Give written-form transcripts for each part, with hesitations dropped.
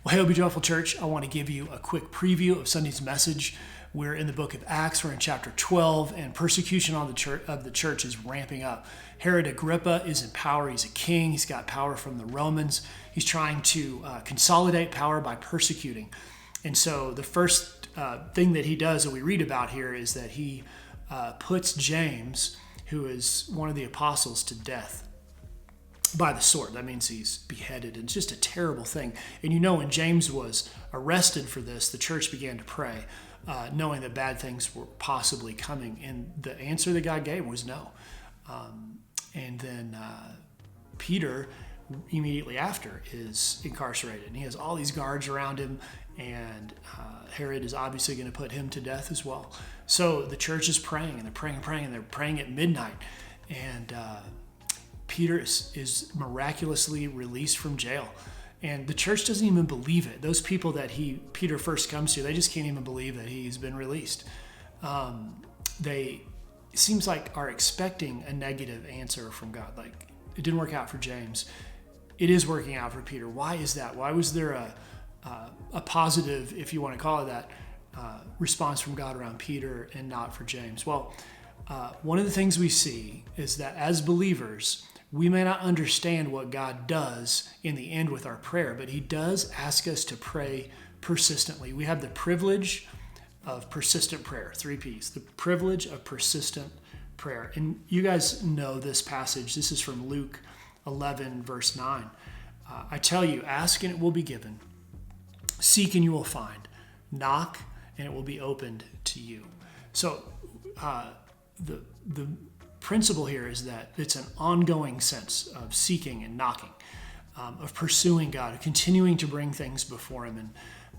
Well, hey, Be Joyful Church, I want to give you a quick preview of Sunday's message. We're in the book of Acts. We're in chapter 12, and persecution on the church is ramping up. Herod Agrippa is in power. He's a king. He's got power from the Romans. He's trying to consolidate power by persecuting. And so the first thing that he does that we read about here is that he puts James, who is one of the apostles, to death by the sword. That means he's beheaded. It's just a terrible thing. And you know, when James was arrested for this, the church began to pray, knowing that bad things were possibly coming. And the answer that God gave was no. And then Peter, immediately after, is incarcerated. And he has all these guards around him, and Herod is obviously going to put him to death as well. So the church is praying, and they're praying and praying, and they're praying at midnight. And Peter is miraculously released from jail. And the church doesn't even believe it. Those people that Peter first comes to, they just can't even believe that he's been released. It seems like are expecting a negative answer from God. Like, it didn't work out for James. It is working out for Peter. Why is that? Why was there a positive, if you want to call it that, response from God around Peter and not for James? Well, one of the things we see is that as believers, we may not understand what God does in the end with our prayer, but he does ask us to pray persistently. We have the privilege of persistent prayer, 3 P's, the privilege of persistent prayer. And you guys know this passage. This is from Luke 11, verse 9. I tell you, ask and it will be given. Seek and you will find. Knock and it will be opened to you. So the principle here is that it's an ongoing sense of seeking and knocking, of pursuing God, of continuing to bring things before him.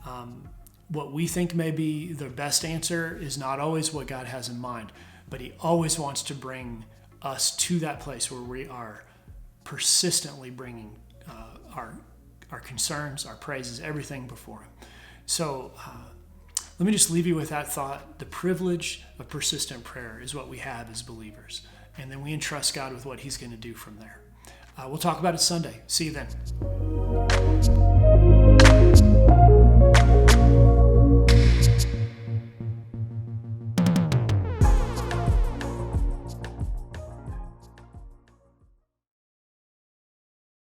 And what we think may be the best answer is not always what God has in mind, but he always wants to bring us to that place where we are persistently bringing our concerns, our praises, everything before him. So let me just leave you with that thought. The privilege of persistent prayer is what we have as believers. And then we entrust God with what he's going to do from there. We'll talk about it Sunday. See you then.